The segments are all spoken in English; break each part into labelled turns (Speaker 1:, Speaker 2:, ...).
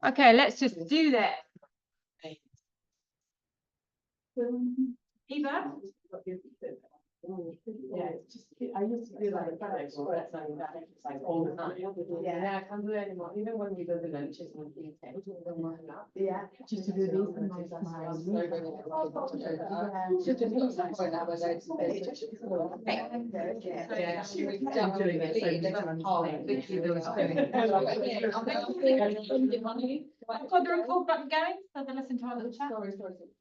Speaker 1: Okay, let's just do that. Eva?
Speaker 2: Yeah, it's just, I used to do like a FedEx or something that exercise all the time. Yeah, I can't do it anymore, even when we go to lunches and things. Yeah, just to do these and my smiles. Just to do something that was like. Yeah, she was doing it, so literally there was.
Speaker 1: I've got the record button going, so then listen to our little chat.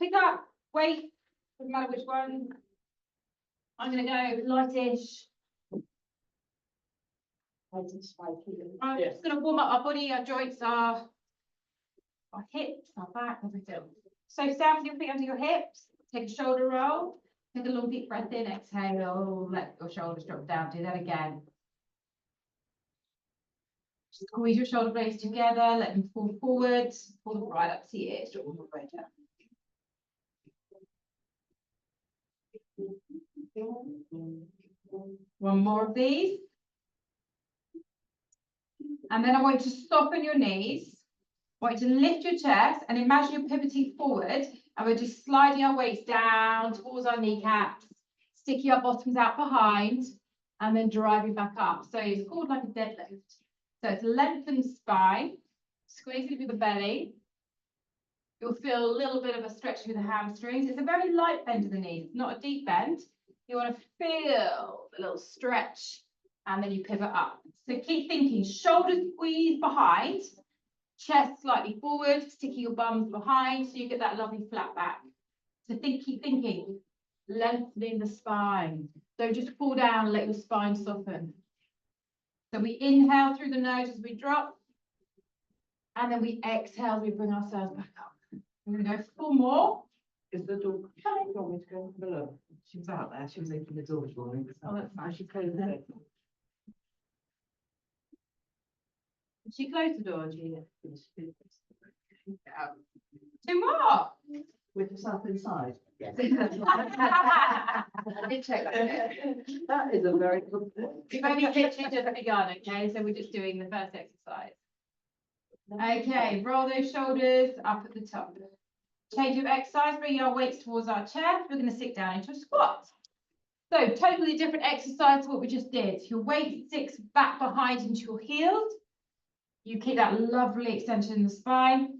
Speaker 1: Pick up, wait, doesn't matter which one. I'm gonna go lightish. I'm just gonna warm up our body, our joints, our hips, our back, everything. So stand with your feet under your hips, take a shoulder roll, take a long deep breath in, exhale, let your shoulders drop down, do that again. Squeeze your shoulder blades together, let them fall forwards, pull them right up to your ears, drop them all the way down. One more of these. And then I want you to soften your knees. I want you to lift your chest and imagine you're pivoting forward. And we're just sliding our weights down towards our kneecaps, sticking our bottoms out behind, and then driving back up. So it's called like a deadlift. So it's lengthen spine, squeezing through the belly. You'll feel a little bit of a stretch through the hamstrings. It's a very light bend of the knees, not a deep bend. You want to feel a little stretch, and then you pivot up. So keep thinking, shoulders squeeze behind, chest slightly forward, sticking your bums behind, so you get that lovely flat back. So keep thinking, lengthening the spine. Don't just fall down and let your spine soften. So we inhale through the nose as we drop, and then we exhale as we bring ourselves back up. We're going to go 4 more.
Speaker 2: Is the dog coming? You want me to go below? She was out there, she was opening the door this morning.
Speaker 1: Oh, that's fine.
Speaker 2: She closed it.
Speaker 1: Did she close the door, Julia? 2 more.
Speaker 2: With yourself inside? Yes.
Speaker 1: I did check that.
Speaker 2: That is a very good point.
Speaker 1: We've only literally just begun, okay? So we're just doing the first exercise. Okay, roll those shoulders up at the top. Change of exercise, bringing our weights towards our chest. We're going to sit down into a squat. So totally different exercise to what we just did. Your weight sticks back behind into your heels. You keep that lovely extension in the spine.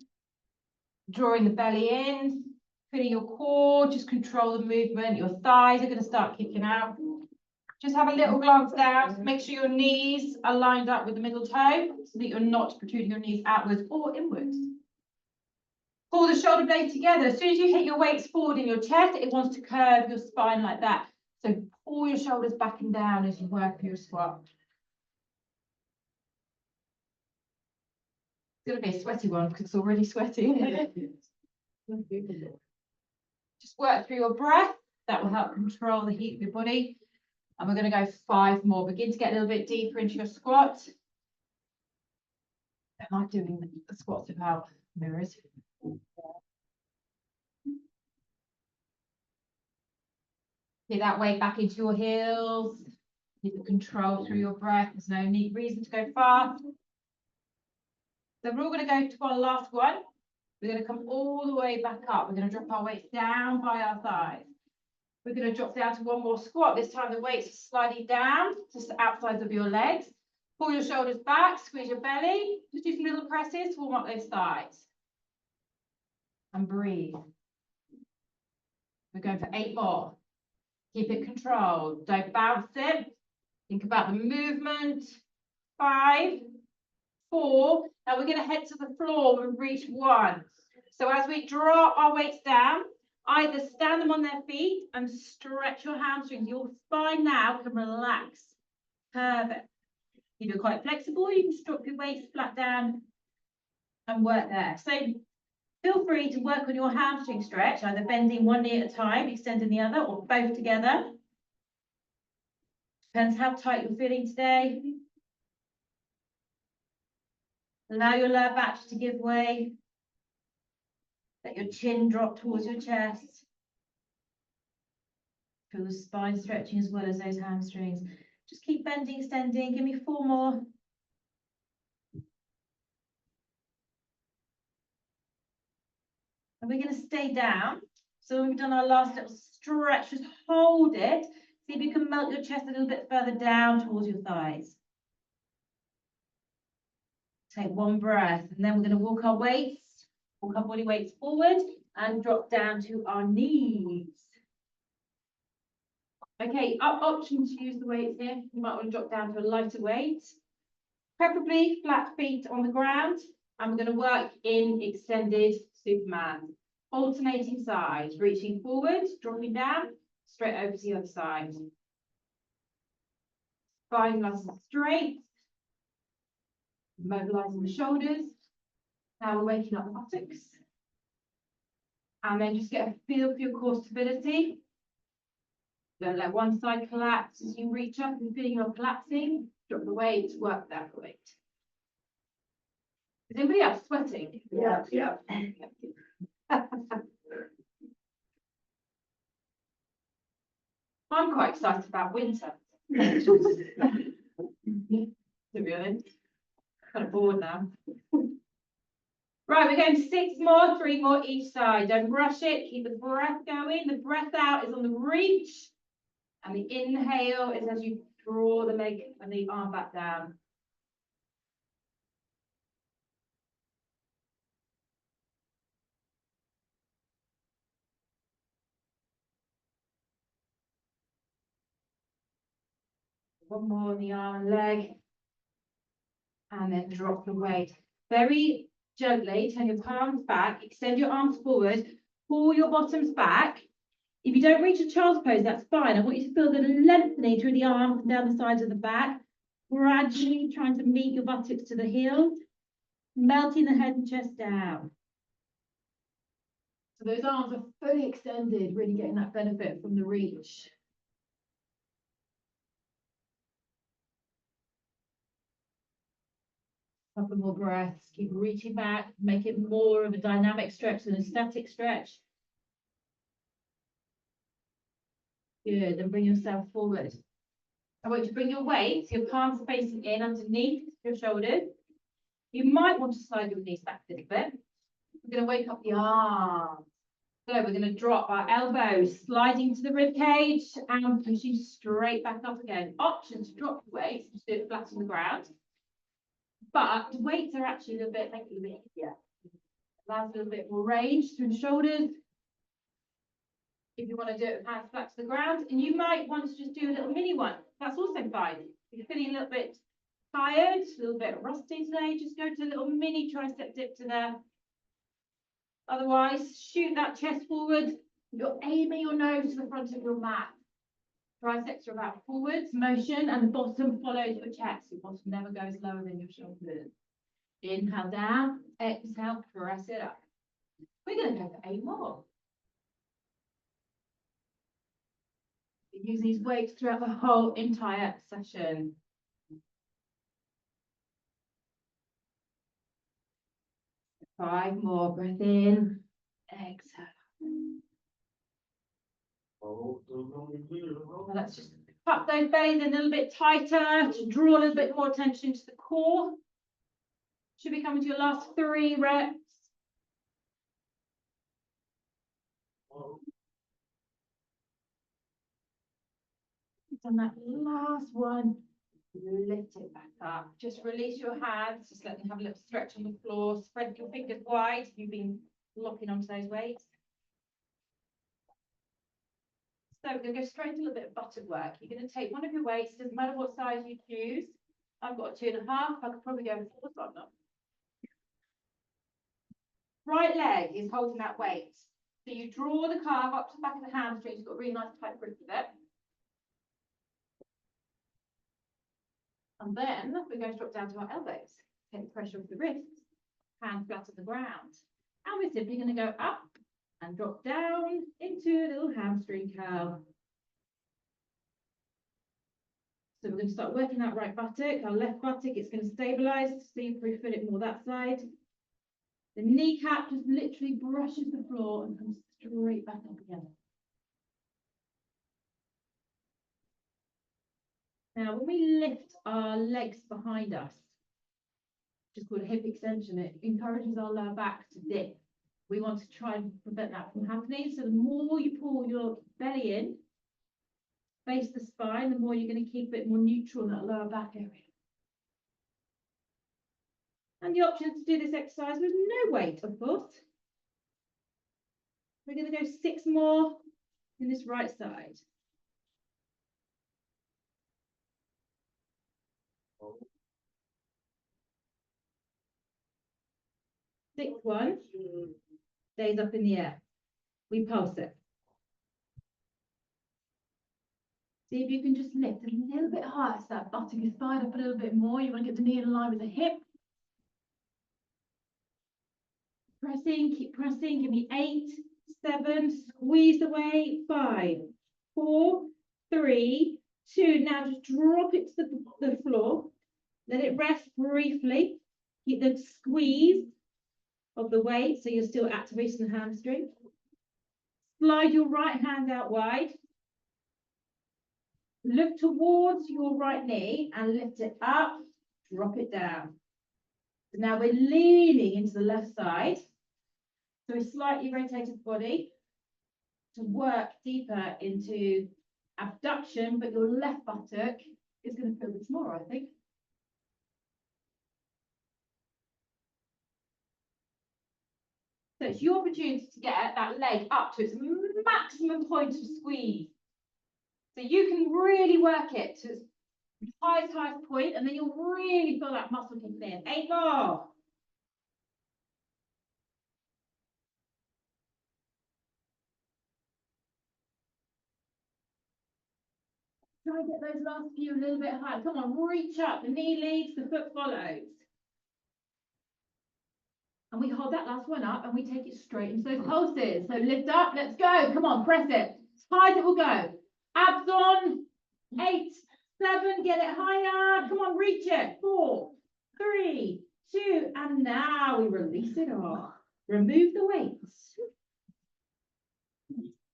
Speaker 1: Drawing the belly in, feeling your core, just control the movement. Your thighs are going to start kicking out. Just have a little glance down. Make sure your knees are lined up with the middle toe so that you're not protruding your knees outwards or inwards. Pull the shoulder blades together. As soon as you hit your weights forward in your chest, it wants to curve your spine like that. So pull your shoulders back and down as you work your squat. It's going to be a sweaty one because it's already sweaty. Just work through your breath. That will help control the heat of your body. And we're going to go 5 more. Begin to get a little bit deeper into your squat. I like doing the squats without mirrors. Get that weight back into your heels. Keep the control through your breath. There's no reason to go fast. So we're all going to go to our last one. We're going to come all the way back up. We're going to drop our weights down by our thighs. We're going to drop down to one more squat. This time the weights are sliding down, just the outsides of your legs. Pull your shoulders back, squeeze your belly. Just do some little presses to warm up those thighs. And breathe. We're going for 8 more. Keep it controlled. Don't bounce it. Think about the movement. 5, 4. Now we're going to head to the floor and reach 1. So as we drop our weights down, either stand them on their feet and stretch your hamstrings. Your spine now can relax. Perfect. If you're quite flexible, you can drop your weights flat down and work there. So feel free to work on your hamstring stretch, either bending one knee at a time, extending the other, or both together. Depends how tight you're feeling today. Allow your lower back to give way. Let your chin drop towards your chest. Feel the spine stretching as well as those hamstrings. Just keep bending, extending. Give me 4 more. And we're going to stay down. So when we've done our last little stretch, just hold it. See if you can melt your chest a little bit further down towards your thighs. Take one breath, and then we're going to walk our body weights forward and drop down to our knees. Okay, option to use the weights here. You might want to drop down to a lighter weight. Preferably flat feet on the ground. And we're going to work in extended Superman. Alternating sides, reaching forward, dropping down, straight over to the other side. Spine nice and straight. Mobilizing the shoulders. Now we're waking up the buttocks. And then just get a feel for your core stability. Don't let one side collapse as you reach up and feeling you're collapsing. Drop the weight, work that weight. Is anybody else sweating?
Speaker 2: Yeah.
Speaker 1: I'm quite excited about winter. To be honest, kind of bored now. Right, we're going 6 more, 3 more each side. Don't rush it. Keep the breath going. The breath out is on the reach. And the inhale is as you draw the leg and the arm back down. One more on the arm and leg. And then drop the weight. Very gently, turn your palms back, extend your arms forward, pull your bottoms back. If you don't reach a child's pose, that's fine. I want you to feel the lengthening through the arms and down the sides of the back, gradually trying to meet your buttocks to the heels, melting the head and chest down. So those arms are fully extended, really getting that benefit from the reach. Couple more breaths, keep reaching back, make it more of a dynamic stretch than a static stretch. Good, and bring yourself forward. I want you to bring your weight, so your palms are facing in underneath your shoulders. You might want to slide your knees back a little bit. We're going to wake up the arms. So we're going to drop our elbows, sliding to the rib cage and pushing straight back up again. Option to drop the weight, just do it flat on the ground. But the weights are actually a little bit, make it a bit easier. Allows a little bit more range through the shoulders. If you want to do it with hands flat to the ground, and you might want to just do a little mini one. That's also fine. If you're feeling a little bit tired, a little bit rusty today, just go to a little mini tricep dip to there. Otherwise, shoot that chest forward. You're aiming your nose to the front of your mat. Triceps are about forwards motion, and the bottom follows your chest. Your bottom never goes lower than your shoulders. Inhale down, exhale, press it up. We're going to go for 8 more. Use these weights throughout the whole entire session. Five more, breath in, exhale. Now let's just tuck those bellies in a little bit tighter, to draw a little bit more attention to the core. Should be coming to your last 3 reps. On that last one, lift it back up. Just release your hands, just let them have a little stretch on the floor. Spread your fingers wide if you've been locking onto those weights. So we're going to go straight into a little bit of buttock work. You're going to take one of your weights, doesn't matter what size you choose. I've got a 2.5, I could probably go with 4, so I'm not. Right leg is holding that weight. So you draw the calf up to the back of the hamstring, you've got a really nice tight grip with it. And then we're going to drop down to our elbows. Take the pressure off the wrists, hands flat on the ground. And we're simply going to go up and drop down into a little hamstring curl. So we're going to start working that right buttock. Our left buttock, it's going to stabilize, so you prefer it more that side. The kneecap just literally brushes the floor and comes straight back up again. Now, when we lift our legs behind us, which is called a hip extension, it encourages our lower back to dip. We want to try and prevent that from happening. So the more you pull your belly in, face the spine, the more you're going to keep it more neutral in that lower back area. And the option to do this exercise with no weight, of course. We're going to go 6 more in this right side. Sixth one stays up in the air. We pulse it. See if you can just lift a little bit higher so that buttock is fired up a little bit more. You want to get the knee in line with the hip. Pressing, keep pressing. Give me 8, 7, squeeze away. 5, 4, 3, 2. Now just drop it to the floor. Let it rest briefly. Keep the squeeze of the weight so you're still activating the hamstring. Slide your right hand out wide. Look towards your right knee and lift it up, drop it down. So now we're leaning into the left side. So we slightly rotated the body to work deeper into abduction, but your left buttock is going to feel this more, I think. So it's your opportunity to get that leg up to its maximum point of squeeze. So you can really work it to its highest point, and then you'll really feel that muscle kick in. 8 more. Try and get those last few a little bit higher. Come on, reach up. The knee leads, the foot follows. And we hold that last one up and we take it straight into those pulses. So lift up, let's go. Come on, press it. As high as it will go. Abs on. 8, 7, get it higher. Come on, reach it. 4, 3, 2, and now we release it off. Remove the weights.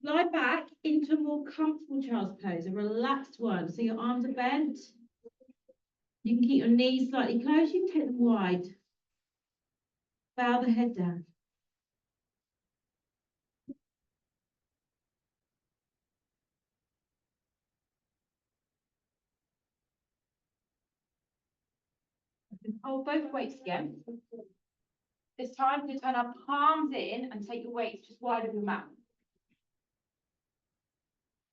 Speaker 1: Lie back into a more comfortable child's pose, a relaxed one. So your arms are bent. You can keep your knees slightly closed. You can take them wide. Bow the head down. Hold both weights again. This time, you turn our palms in and take your weights just wide of your mat.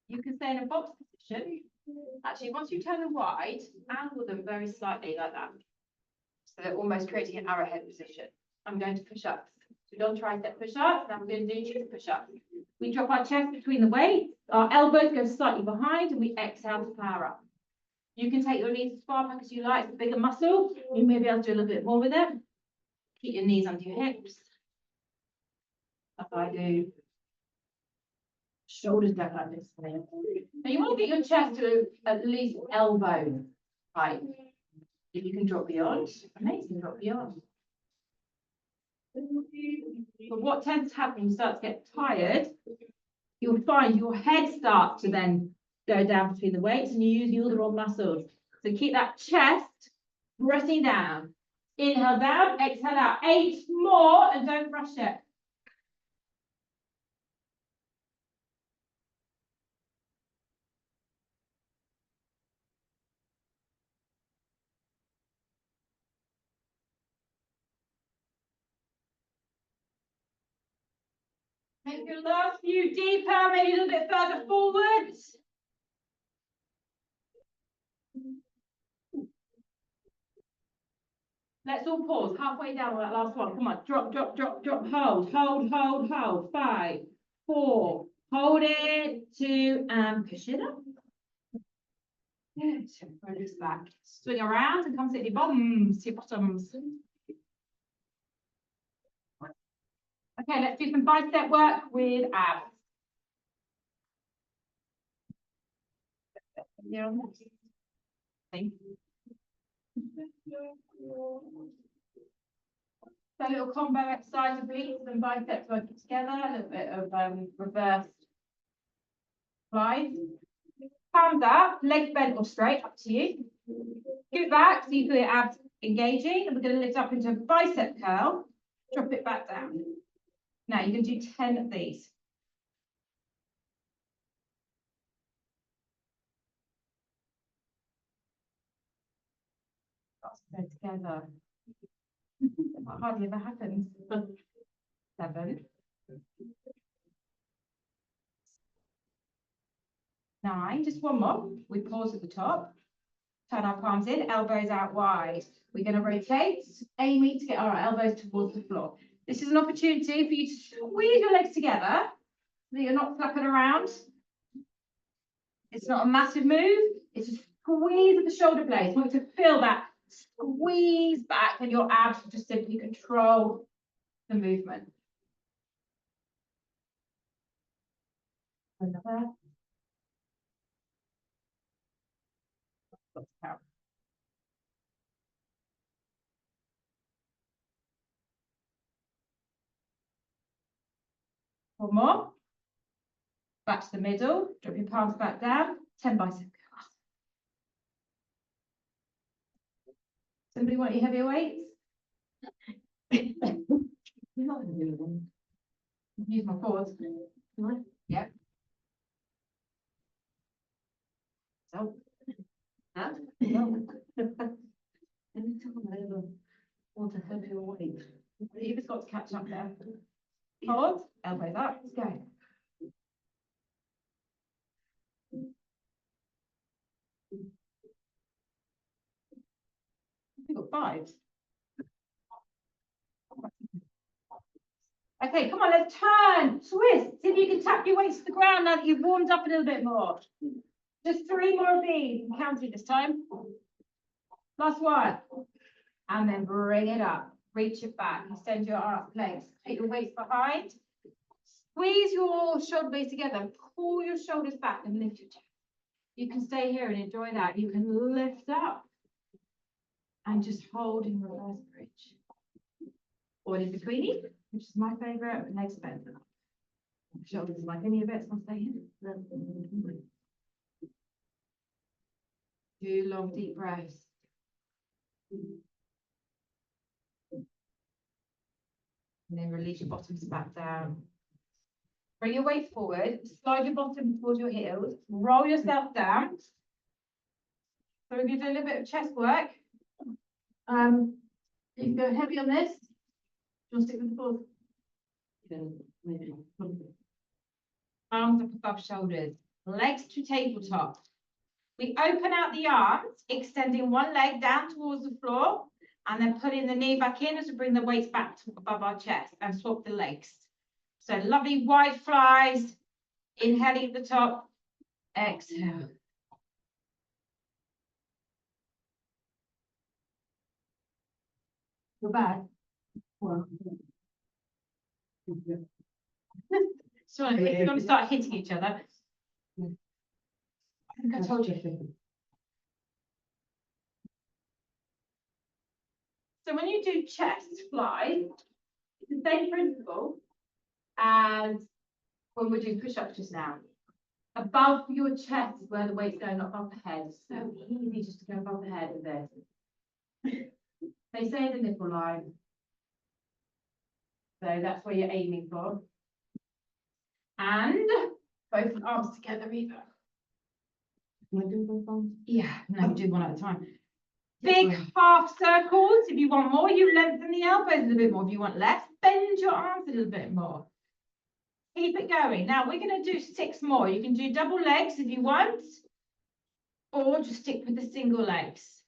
Speaker 1: You can stay in a box position. Actually, once you turn them wide, angle them very slightly like that. So they're almost creating an arrowhead position. I'm going to push ups. So we've done tricep push ups, now we're going to do chest push ups. We drop our chest between the weights, our elbows go slightly behind, and we exhale to power up. You can take your knees as far back as you like, it's a bigger muscle. You may be able to do a little bit more with it. Keep your knees under your hips. Like I do. Shoulders down like this. Now you want to get your chest to at least elbow height. If you can drop beyond, amazing, drop beyond. But what tends to happen when you start to get tired, you'll find your head starts to then go down between the weights and you're using all the wrong muscles. So keep that chest pressing down. Inhale down, exhale out. 8 more and don't rush it. Take your last few deeper, maybe a little bit further forwards. Let's all pause halfway down on that last one. Come on, drop, drop, drop, drop, hold, hold, hold, hold. 5, 4, hold it, 2, and push it up. Good. Release back. Swing around and come sit your bottoms, your bottoms. Okay, let's do some bicep work with abs. So a little combo exercise of glutes and biceps working together, a little bit of reversed flies. Palms up, legs bent or straight, up to you. Scoot back so you feel your abs engaging, and we're going to lift up into a bicep curl. Drop it back down. Now you can do 10 of these. Let's go together. That hardly ever happens. 7. 9, just one more. We pause at the top. Turn our palms in, elbows out wide. We're going to rotate, aiming to get our elbows towards the floor. This is an opportunity for you to squeeze your legs together so that you're not flapping around. It's not a massive move. It's a squeeze of the shoulder blades. I want you to feel that squeeze back, and your abs will just simply control the movement. Another. One more. Back to the middle. Drop your palms back down. 10 bicep curls. Somebody want any heavier weights?
Speaker 2: Not gonna do them.
Speaker 1: Use my quads.
Speaker 2: Right.
Speaker 1: Yeah. So,
Speaker 2: Huh? Anytime I ever want a heavier weight.
Speaker 1: you've just got to catch up there. Pause, elbows up, let's go. We've got 5. Okay, come on, let's turn, twist. See if you can tap your weights to the ground now that you've warmed up a little bit more. Just 3 more of these. I'm counting this time. Last one. And then bring it up. Reach it back. Extend your legs. Put your weights behind. Squeeze your shoulder blades together and pull your shoulders back and lift your chest. You can stay here and enjoy that. You can lift up and just hold in reverse bridge. Or in betweenie, which is my favorite, legs bent. Shoulders like any of it's not staying. 2 long deep breaths. And then release your bottoms back down. Bring your weight forward, slide your bottom towards your heels, roll yourself down. So if you do a little bit of chest work, you can go heavy on this. Do you want to stick with the floor?
Speaker 2: Then maybe.
Speaker 1: Arms up above shoulders, legs to tabletop. We open out the arms, extending one leg down towards the floor, and then putting the knee back in as we bring the weights back to above our chest and swap the legs. So lovely wide flies, inhaling at the top, exhale.
Speaker 2: Go back.
Speaker 1: So if we're going to start hitting each other. I think I told you. So when you do chest fly, it's the same principle as when we're doing push-ups just now. Above your chest is where the weight's going, not above the head. So easy just to go above the head with this. They say the nipple line. So that's where you're aiming for. And both arms together either.
Speaker 2: Can I do both arms?
Speaker 1: Yeah, no, do one at a time. Big half circles. If you want more, you lengthen the elbows a little bit more. If you want less, bend your arms a little bit more. Keep it going. Now we're going to do 6 more. You can do double legs if you want, or just stick with the single legs.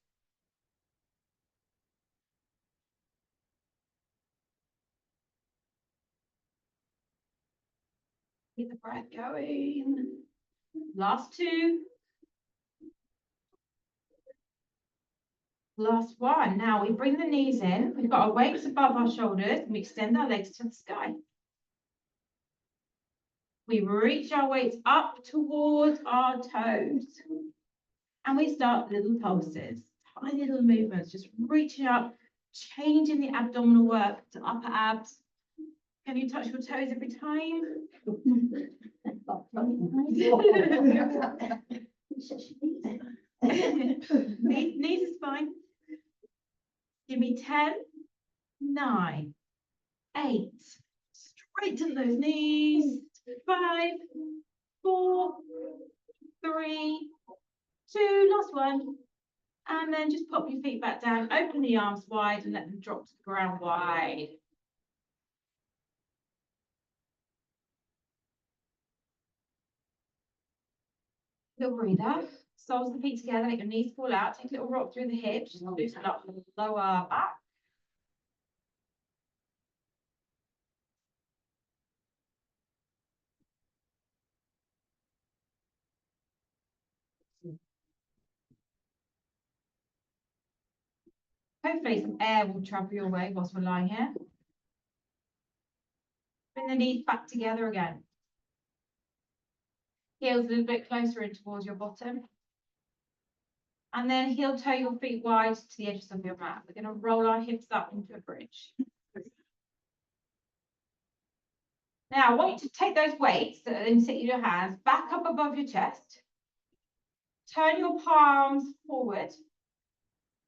Speaker 1: Keep the breath going. Last 2. Last one. Now we bring the knees in. We've got our weights above our shoulders and we extend our legs to the sky. We reach our weights up towards our toes. And we start little pulses, tiny little movements, just reaching up, changing the abdominal work to upper abs. Can you touch your toes every time? Knees is fine. Give me 10, 9, 8. Straighten those knees. 5, 4, 3, 2, last one. And then just pop your feet back down, open the arms wide and let them drop to the ground wide. Little breather. Soles of the feet together, let your knees fall out. Take a little rock through the hips, just loosen up the lower back. Hopefully some air will travel your way whilst we're lying here. Bring the knees back together again. Heels a little bit closer in towards your bottom. And then heel toe your feet wide to the edges of your mat. We're going to roll our hips up into a bridge. Now, I want you to take those weights that are in your hands back up above your chest. Turn your palms forward.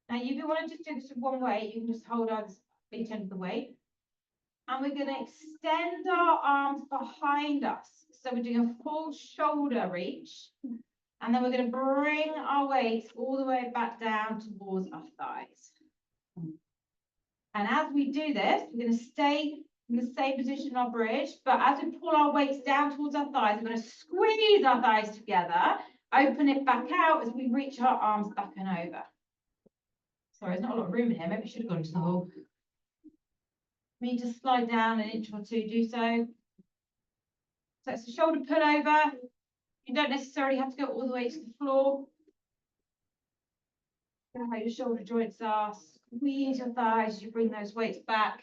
Speaker 1: Now, if you want to just do this with one weight, you can just hold on each end of the weight. And we're going to extend our arms behind us. So we're doing a full shoulder reach. And then we're going to bring our weights all the way back down towards our thighs. And as we do this, we're going to stay in the same position in our bridge. But as we pull our weights down towards our thighs, we're going to squeeze our thighs together, open it back out as we reach our arms back and over. Sorry, there's not a lot of room in here. Maybe I should have gone to the hall. Me to slide down an inch or two, do so. So it's a shoulder pull over. You don't necessarily have to go all the way to the floor. Feel how your shoulder joints are. Squeeze your thighs as you bring those weights back.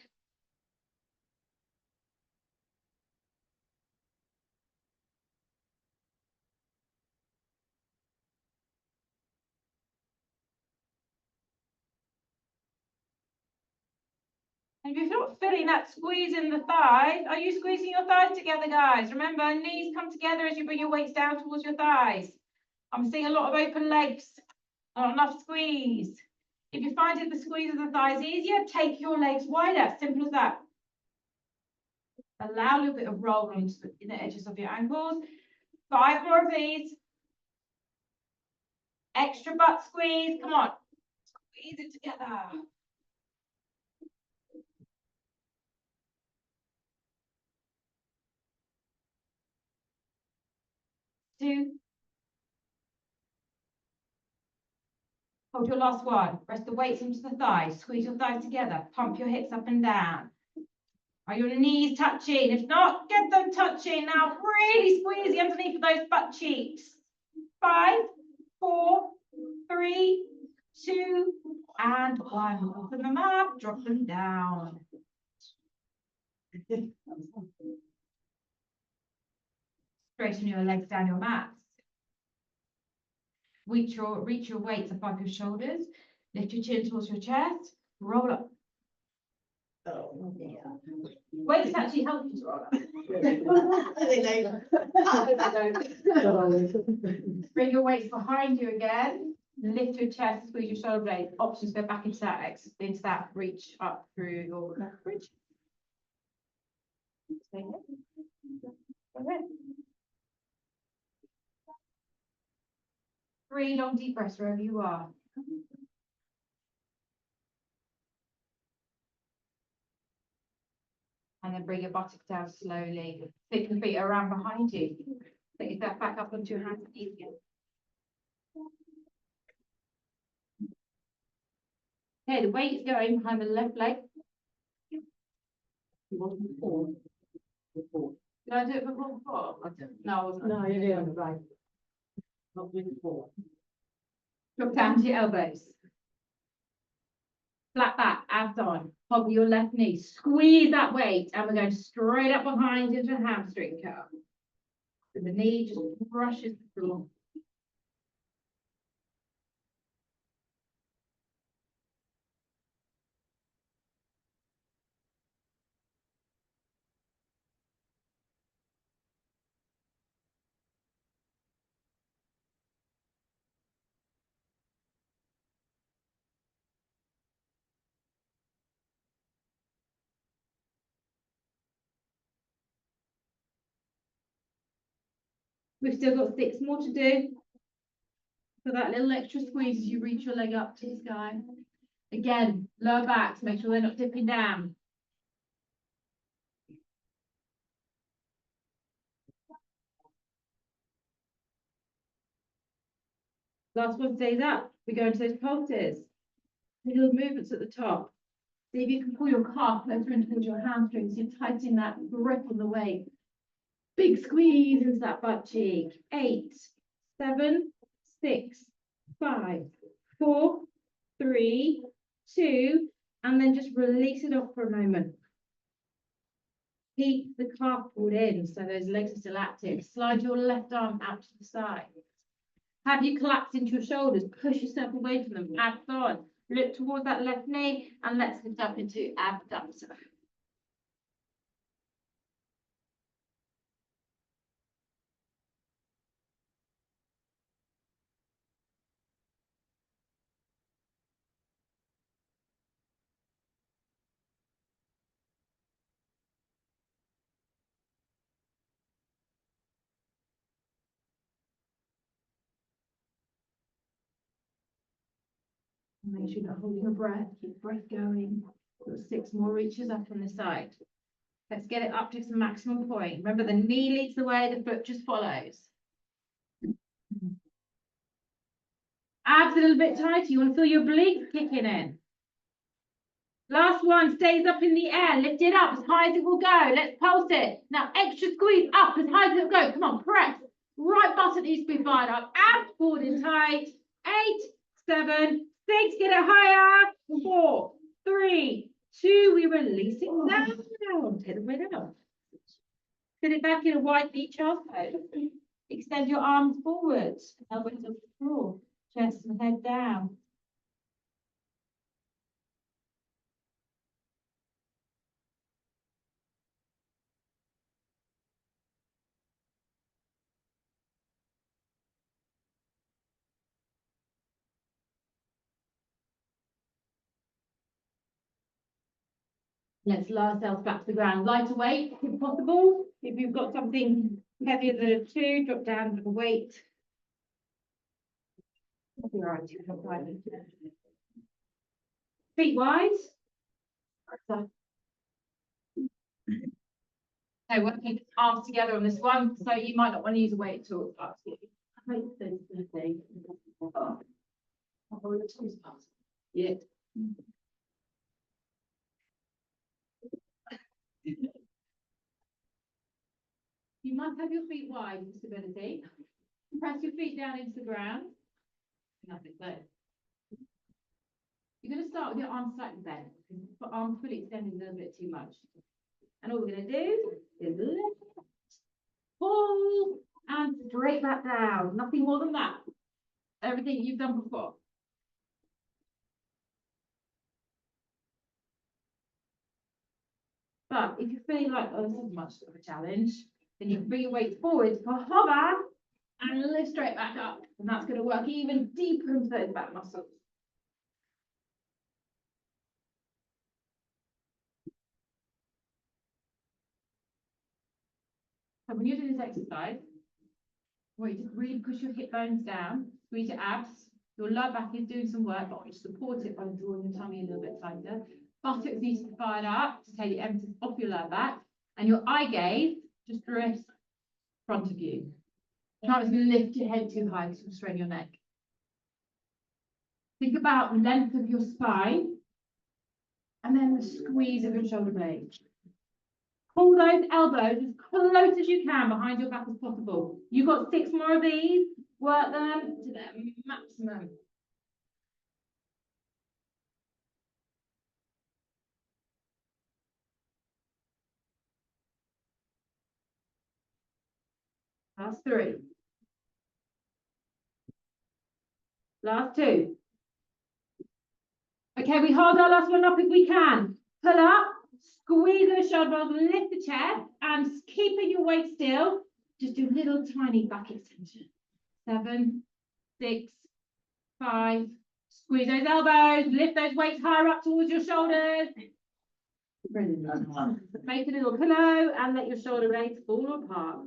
Speaker 1: And if you're not feeling that squeeze in the thighs, are you squeezing your thighs together, guys? Remember, knees come together as you bring your weights down towards your thighs. I'm seeing a lot of open legs, not enough squeeze. If you find the squeeze of the thighs easier, take your legs wider, simple as that. Allow a little bit of roll into the edges of your ankles. 5 more of these. Extra butt squeeze, come on. Squeeze it together. 2. Hold your last one. Press the weights into the thighs. Squeeze your thighs together. Pump your hips up and down. Are your knees touching? If not, get them touching. Now really squeeze the underneath of those butt cheeks. 5, 4, 3, 2, and 1. Open them up, drop them down. Straighten your legs down your mats. Reach your weights above your shoulders. Lift your chin towards your chest. Roll up.
Speaker 2: Oh, yeah.
Speaker 1: Weights actually help you to roll up. Bring your weights behind you again. Lift your chest, squeeze your shoulder blades. Options go back into that reach up through your bridge. Stay here. Go ahead. 3 long deep breaths wherever you are. And then bring your buttocks down slowly. Take your feet around behind you. Take your step back up onto your hands and knees again. Okay, the weight is going behind the left leg. Did I do it before? No, I wasn't.
Speaker 2: No, you're doing it right.
Speaker 1: Not before. Drop down to your elbows. Flat back, abs on. Hobble your left knee. Squeeze that weight. And we're going straight up behind into a hamstring curl. So the knee just brushes the floor. We've still got 6 more to do. So that little extra squeeze as you reach your leg up to the sky. Again, lower back to make sure they're not dipping down. Last one stays up. We go into those pulses. Little movements at the top. See if you can pull your calf closer in towards your hamstrings. You're tightening that grip on the weight. Big squeeze into that butt cheek. 8, 7, 6, 5, 4, 3, 2, and then just release it off for a moment. Keep the calf pulled in so those legs are still active. Slide your left arm out to the side. Have you collapsed into your shoulders? Push yourself away from them. Abs on. Look towards that left knee and let's lift up into abductor. Make sure you're not holding your breath. Keep breath going. Got 6 more reaches up on the side. Let's get it up to its maximum point. Remember, the knee leads the way, the foot just follows. Abs a little bit tighter. You want to feel your obliques kicking in. Last one stays up in the air. Lift it up as high as it will go. Let's pulse it. Now, extra squeeze up as high as it will go. Come on, press. Right button needs to be fired up. Abs forward and tight. 8, 7, 6. Get it higher. 4, 3, 2. We release it down. Take the weight out. Sit it back in a wide knee child's pose. Extend your arms forward. Elbows on the floor. Chest and head down. Let's lower ourselves back to the ground. Lighter weight, if possible. If you've got something heavier than a 2, drop down with the weight. Feet wide. So working arms together on this one, so you might not want to use a weight at all. Yeah. You must have your feet wide for stability. Press your feet down into the ground. Nothing there. You're going to start with your arms slightly bent. But arms fully extended a little bit too much. And all we're going to do is lift, pull, and straight back down. Nothing more than that. Everything you've done before. But if you feel like, oh, this is much of a challenge, then you can bring your weight forward for hover and lift straight back up. And that's going to work even deeper into those back muscles. So when you're doing this exercise, where you just really push your hip bones down, squeeze your abs, your lower back is doing some work, but you support it by drawing your tummy a little bit tighter. Buttocks need to be fired up to take the emphasis off your lower back, and your eye gaze just drifts front of you. Try not to lift your head too high because you'll strain your neck. Think about the length of your spine, and then the squeeze of your shoulder blades. Pull those elbows as close as you can behind your back as possible. You've got 6 more of these. Work them to their maximum. Last 3. Last 2. Okay, we hold our last one up if we can. Pull up, squeeze those shoulder blades, lift the chest, and keeping your weight still, just do little tiny back extension. 7, 6, 5. Squeeze those elbows, lift those weights higher up towards your shoulders. Make a little pillow and let your shoulder blades fall apart.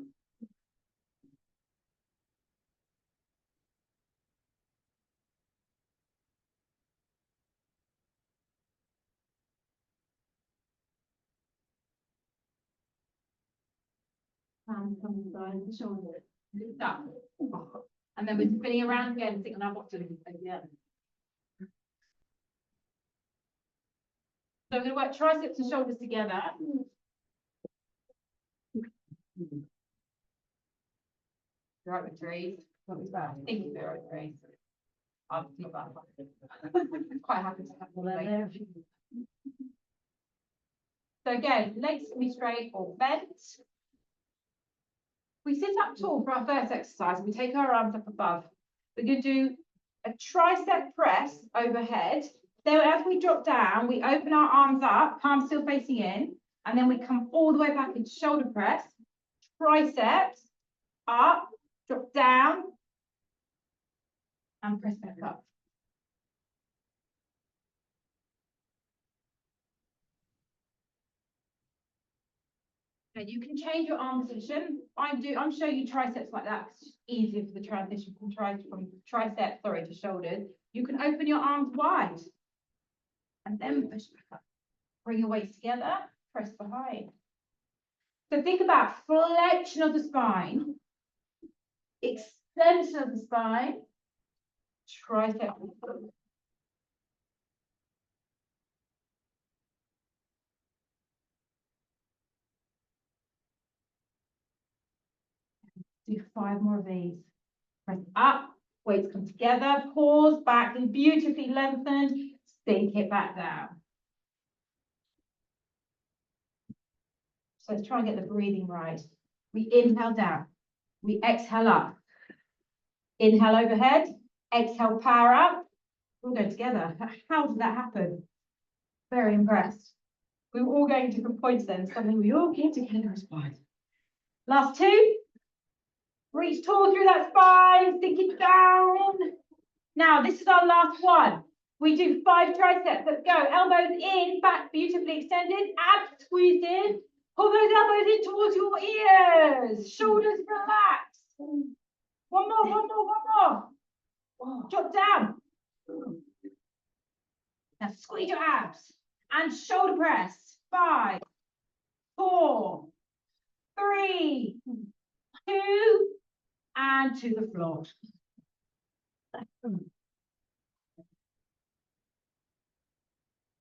Speaker 2: Hand comes behind the shoulder.
Speaker 1: Lift up. And then we're spinning around again, sitting on our bottom.
Speaker 2: Yeah.
Speaker 1: So we're going to work triceps and shoulders together. Right with Grace. What was that? Thank you, right, Grace. I'm not that happy. Quite happy to have one there. So again, legs can be straight or bent. We sit up tall for our first exercise and we take our arms up above. We're going to do a tricep press overhead. Then as we drop down, we open our arms up, palms still facing in, and then we come all the way back into shoulder press, triceps, up, drop down, and press back up. Now you can change your arm position. I'm showing you triceps like that because it's easier for the transition from triceps, to shoulders. You can open your arms wide and then push back up. Bring your weights together, press behind. So think about flexion of the spine, extension of the spine, tricep. Do 5 more of these. Press up, weights come together, pause, back, and beautifully lengthened, sink it back down. So let's try and get the breathing right. We inhale down, we exhale up. Inhale overhead, exhale power up. We'll go together. How did that happen? Very impressed. We were all going different points then, suddenly we all came together as one. Last 2. Reach tall through that spine, sink it down. Now, this is our last one. We do 5 triceps. Let's go. Elbows in, back beautifully extended, abs squeezed in. Pull those elbows in towards your ears. Shoulders relaxed. One more. Drop down. Now squeeze your abs and shoulder press. 5, 4, 3, 2, and to the floor.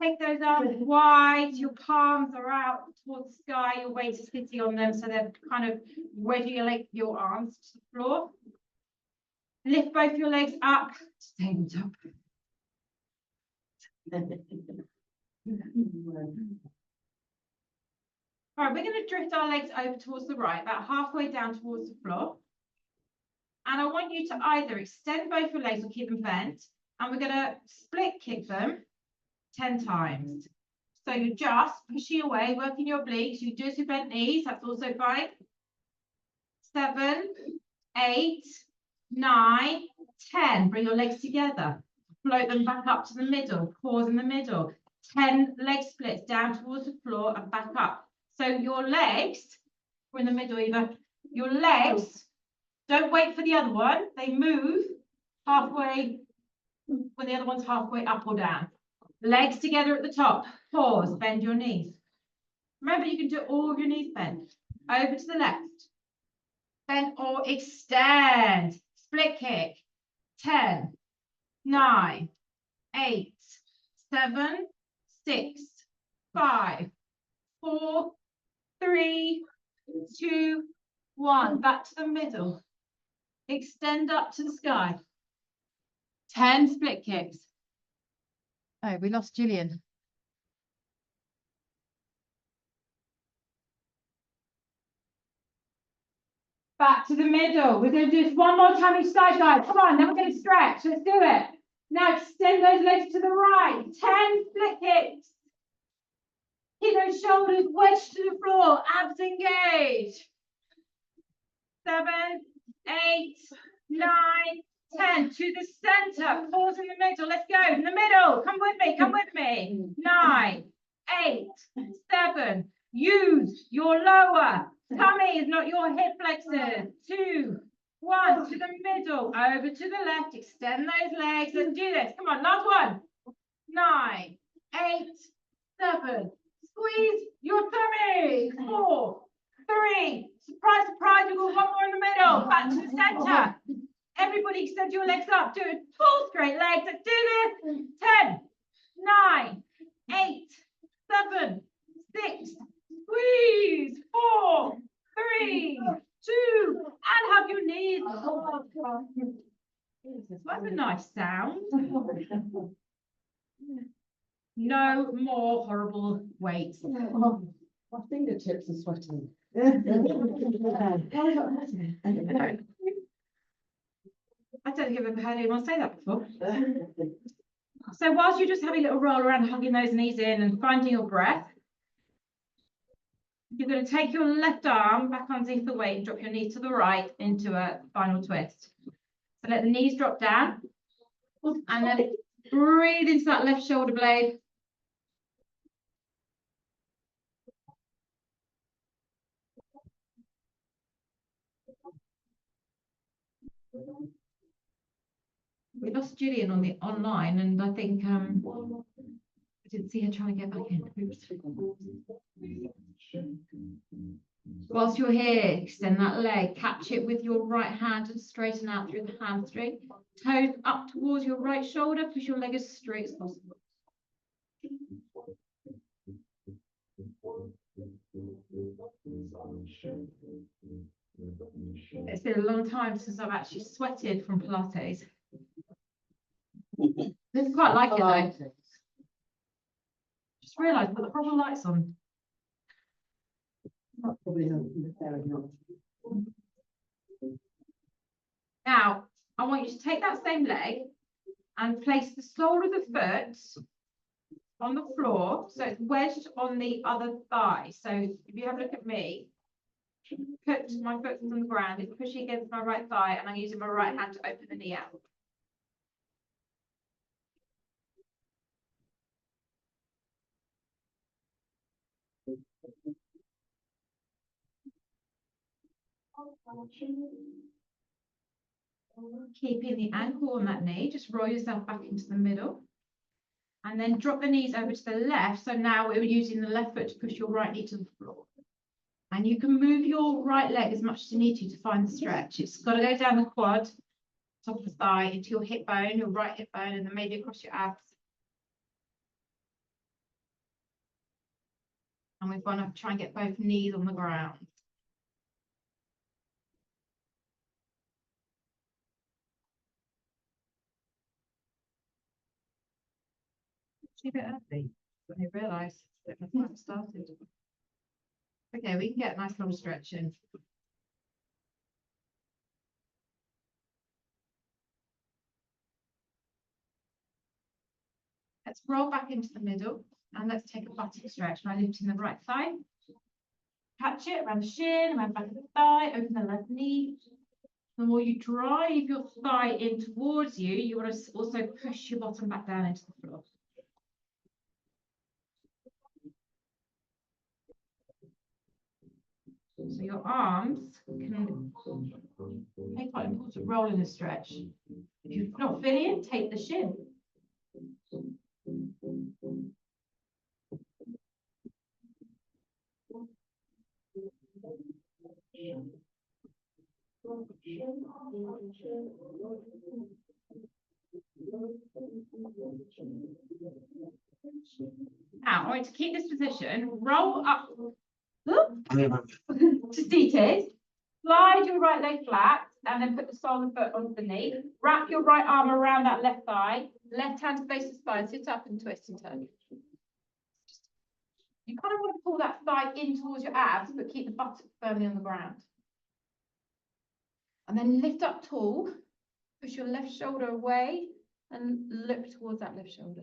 Speaker 1: Take those arms wide, your palms are out towards the sky, your weight is sitting on them, so they're kind of wedging your arms to the floor. Lift both your legs up to tabletop. All right, we're going to drift our legs over towards the right, about halfway down towards the floor. And I want you to either extend both your legs or keep them bent, and we're going to split kick them 10 times. So you're just pushing away, working your obliques. You do it with bent knees, that's also fine. 7, 8, 9, 10. Bring your legs together. Float them back up to the middle. Pause in the middle. 10 leg splits down towards the floor and back up. So your legs, we're in the middle either. Your legs, don't wait for the other one. They move halfway when the other one's halfway up or down. Legs together at the top. Pause. Bend your knees. Remember, you can do all of your knees bent. Over to the left. Bend or extend. Split kick. 10, 9, 8, 7, 6, 5, 4, 3, 2, 1. Back to the middle. Extend up to the sky. 10 split kicks. Oh, we lost Gillian. Back to the middle. We're going to do this one more time each side, guys. Come on, then we're going to stretch. Let's do it. Now extend those legs to the right. 10 split kicks. Keep those shoulders wedged to the floor. Abs engaged. 7, 8, 9, 10. To the center. Pause in the middle. Let's go. In the middle. Come with me. Come with me. 9, 8, 7. Use your lower tummy is not your hip flexors. 2, 1. To the middle. Over to the left. Extend those legs. Let's do this. Come on. Last one. 9, 8, 7. Squeeze your tummy. 4, 3. Surprise, surprise, we've got one more in the middle. Back to the center. Everybody extend your legs up. Do it. Full straight legs. Let's do this. 10, 9, 8, 7, 6. Squeeze. 4, 3, 2. And hug your knees. That's a nice sound. No more horrible weights.
Speaker 2: My fingertips are sweating.
Speaker 1: I don't think I've ever heard anyone say that before. So whilst you're just having a little roll around, hugging those knees in and finding your breath, you're going to take your left arm back underneath the weight and drop your knee to the right into a final twist. So let the knees drop down and then breathe into that left shoulder blade. We lost Gillian on the online, and I think I didn't see her trying to get back in. Whilst you're here, extend that leg, catch it with your right hand and straighten out through the hamstring. Toes up towards your right shoulder, push your leg as straight as possible. It's been a long time since I've actually sweated from Pilates. This is quite like it though. Just realised put the proper lights on.
Speaker 2: That's probably not very enough.
Speaker 1: Now, I want you to take that same leg and place the sole of the foot on the floor, so it's wedged on the other thigh. So if you have a look at me, put my foot on the ground, it's pushing against my right thigh, and I'm using my right hand to open the knee out. Keeping the ankle on that knee, just roll yourself back into the middle. And then drop the knees over to the left. So now we're using the left foot to push your right knee to the floor. And you can move your right leg as much as you need to find the stretch. It's got to go down the quad, top of the thigh, into your hip bone, your right hip bone, and then maybe across your abs. And we're going to try and get both knees on the ground. Actually a bit early, but I realised that my time started. Okay, we can get a nice long stretch in. Let's roll back into the middle and let's take a buttock stretch by lifting the right thigh. Catch it around the shin, around the back of the thigh, open the left knee. The more you drive your thigh in towards you, you want to also push your bottom back down into the floor. So your arms can play quite an important role in this stretch. If you're not feeling it, take the shin. Now, I want to keep this position, roll up to seated, slide your right leg flat, and then put the sole of the foot onto the knee. Wrap your right arm around that left thigh, left hand to face the spine, sit up and twist and turn. You kind of want to pull that thigh in towards your abs, but keep the buttock firmly on the ground. And then lift up tall, push your left shoulder away, and look towards that left shoulder.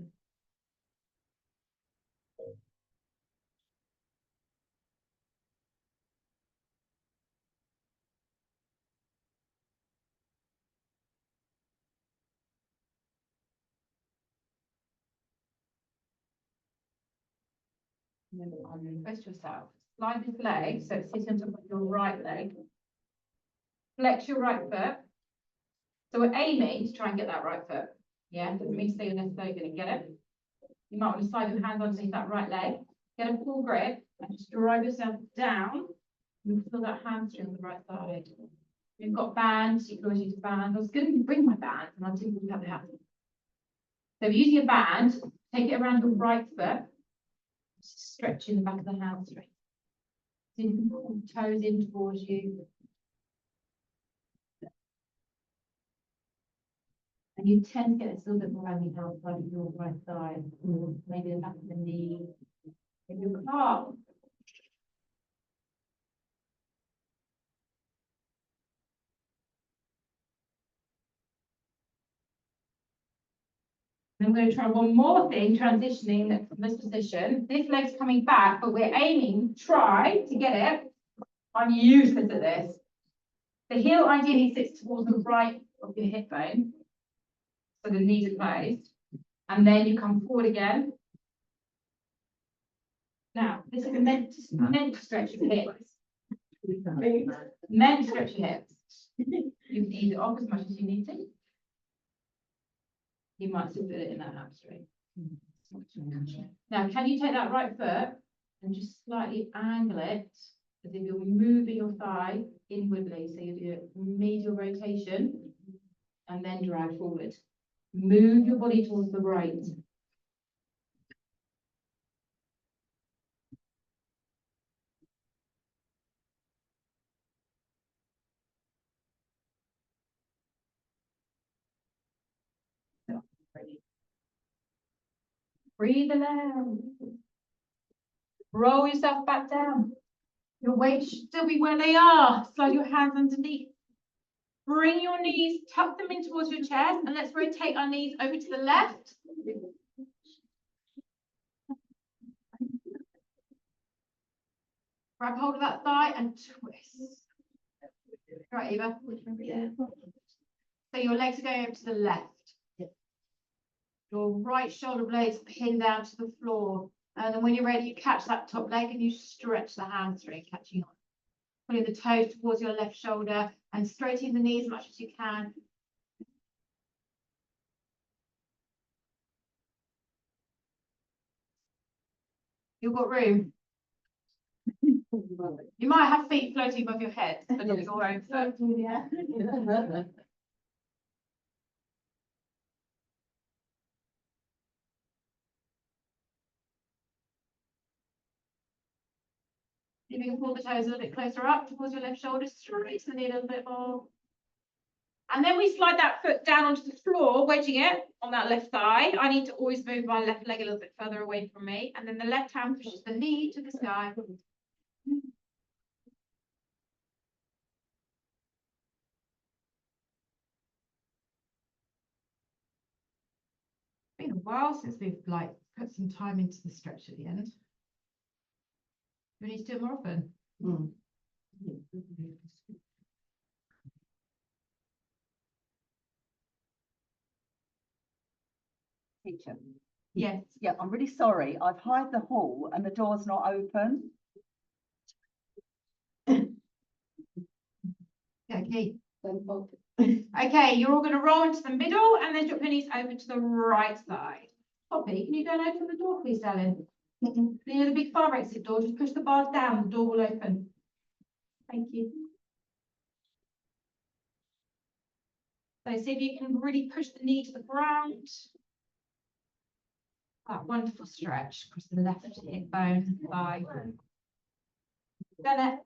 Speaker 1: And then twist yourself. Slide this leg so it's sitting on top of your right leg. Flex your right foot. So we're aiming to try and get that right foot. Yeah, doesn't mean to say you're necessarily going to get it. You might want to slide your hands underneath that right leg, get a full grip, and just drive yourself down You feel that hamstring on the right side. You've got bands, you can always use a band. I was going to bring my band and I didn't have the hat. So using a band, take it around your right foot, stretching the back of the hamstring. So you can pull the toes in towards you. And you tend to get this little bit more around the outside of your right side, maybe the back of the knee, maybe your calf. I'm going to try one more thing, transitioning from this position. This leg's coming back, but we're aiming, try to get it. I'm useless at this. The heel ideally sits towards the right of your hip bone. So the knees are closed. And then you come forward again. Now, this is meant to stretch your hips. Meant to stretch your hips. You can ease it off as much as you need to. You might still feel it in that hamstring. Now, can you take that right foot and just slightly angle it as if you're moving your thigh inwardly? So you do a medial rotation and then drag forward. Move your body towards the right. Breathe in out. Roll yourself back down. Your weight should still be where they are. Slide your hands underneath. Bring your knees, tuck them in towards your chest, and let's rotate our knees over to the left. Grab hold of that thigh and twist. Right, Eva. Yeah. So your legs are going over to the left. Your right shoulder blades pin down to the floor. And then when you're ready, you catch that top leg and you stretch the hamstring, catching on. Pulling the toes towards your left shoulder and straightening the knees as much as you can. You've got room. You might have feet floating above your head, but not your own foot.
Speaker 2: Yeah.
Speaker 1: If you can pull the toes a little bit closer up towards your left shoulder, straighten the knee a little bit more. And then we slide that foot down onto the floor, wedging it on that left thigh. I need to always move my left leg a little bit further away from me. And then the left hand pushes the knee to the sky. It's been a while since we've put some time into the stretch at the end. We need to do it more often.
Speaker 3: Teacher.
Speaker 1: Yes.
Speaker 3: Yeah, I'm really sorry. I've hired the hall and the door's not open.
Speaker 1: Okay. Okay, you're all going to roll into the middle and then drop your knees over to the right side. Poppy, can you go and open the door, please, darling? Near the big fire exit door, just push the bars down, the door will open. Thank you. So see if you can really push the knee to the ground. That wonderful stretch across the left hip bone, thigh. Done it.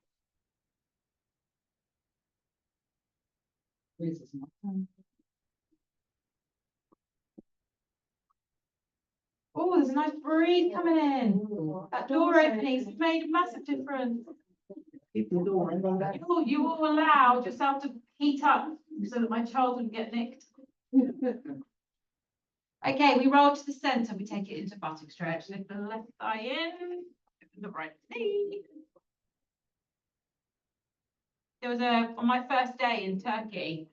Speaker 1: Oh, there's a nice breeze coming in. That door opening's made a massive difference. You will allow yourself to heat up so that my child wouldn't get nicked. Okay, we roll to the centre. We take it into buttock stretch. Lift the left thigh in, open the right knee. There was on my first day in Turkey,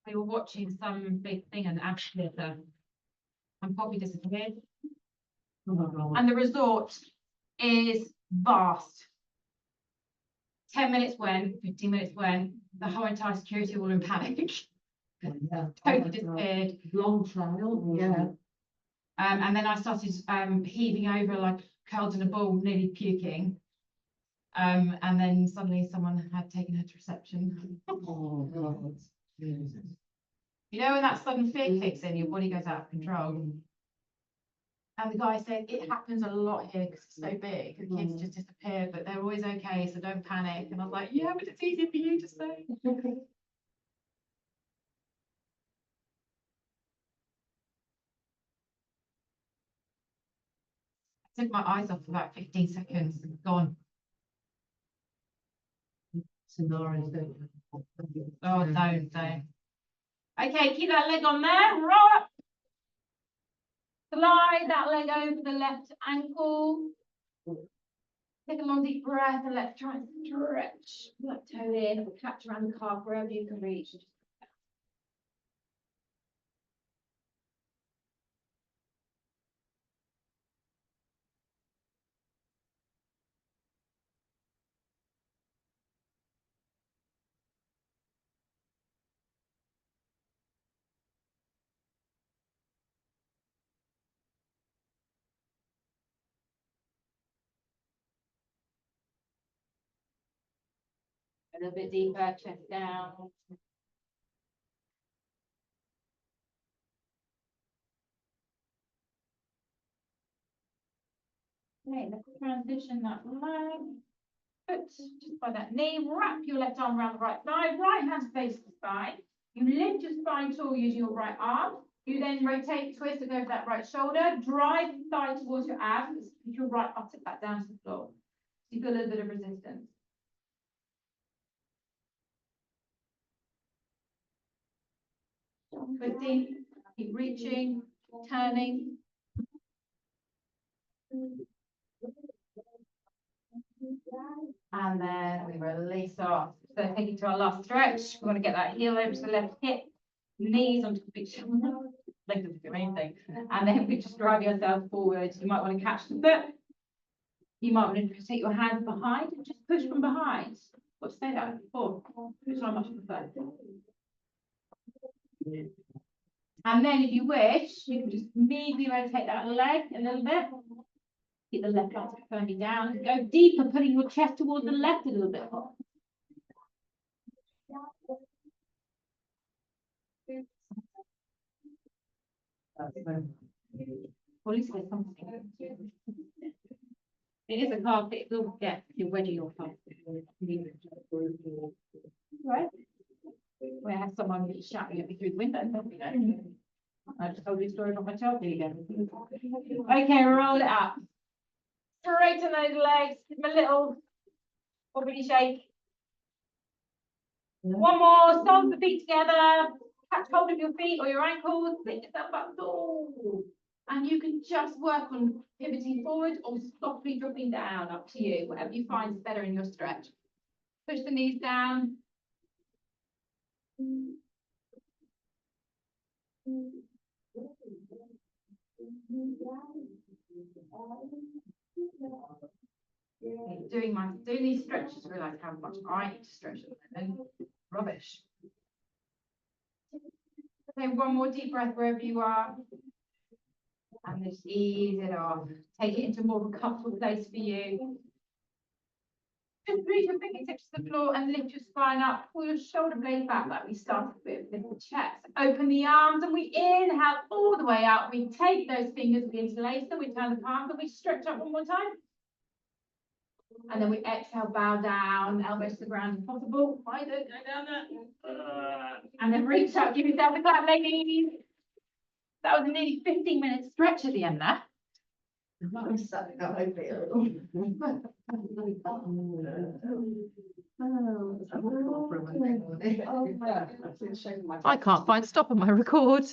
Speaker 1: we were watching some big thing and amphitheatre, and Poppy disappeared. And the resort is vast. 10 minutes went, 15 minutes went, the whole entire security were in panic. Totally disappeared.
Speaker 2: Long trail.
Speaker 3: Yeah.
Speaker 1: And then I started heaving over like curled in a ball, nearly puking. And then suddenly someone had taken her to reception.
Speaker 2: Oh, God.
Speaker 1: You know, when that sudden fear kicks in, your body goes out of control. And the guy said, it happens a lot here because it's so big, the kids just disappear, but they're always okay, so don't panic. And I was like, yeah, but it's easy for you to say. I took my eyes off for about 15 seconds, gone. Oh, don't. Okay, keep that leg on there, roll up. Slide that leg over the left ankle. Take a long deep breath and let's try and stretch that toe in, catch around the calf wherever you can reach. A little bit deeper, chest down. Okay, let's transition that leg. Foot just by that knee, wrap your left arm around the right side, right hand faces the spine. You lift your spine tall using your right arm. You then rotate, twist and go over that right shoulder, drive the thigh towards your abs, push your right buttock back down to the floor. So you feel a little bit of resistance. Twisting, keep reaching, turning. And then we release off. So taking to our last stretch, we want to get that heel over to the left hip, knees onto the big shoulder. Like this is the main thing. And then we just drive yourself forward. You might want to catch the foot. You might want to take your hands behind and just push from behind. What say that before? Which one much prefer? And then if you wish, you can just immediately rotate that leg a little bit. Keep the left arm firmly down and go deeper, putting your chest towards the left a little bit more. Well, at least there's something. It is a carpet, it will get your wedgie or something. Right? We have someone shouting at me through the window. I just told you a story about my child again. Okay, roll it up. Straighten those legs, give them a little wobbly shake. One more, stomp the feet together, catch hold of your feet or your ankles, lift yourself up tall. And you can just work on pivoting forward or softly dropping down, up to you, whatever you find is better in your stretch. Push the knees down. Doing these stretches, realize how much I need to stretch at the moment. Rubbish. Okay, one more deep breath wherever you are. And just ease it off. Take it into more of a comfortable place for you. Just reach your fingertips to the floor and lift your spine up. Pull your shoulder blades back like we started with. Lift the chest. Open the arms and we inhale all the way out. We take those fingers, we interlace them, we turn the palms and we stretch up one more time. And then we exhale, bow down, elbows to the ground if possible. I don't go down there. And then reach up, give yourself a clap, ladies. That was a nearly 15-minute stretch at the end there.
Speaker 3: I'm sucking up my feel.
Speaker 1: I can't find stop on my record.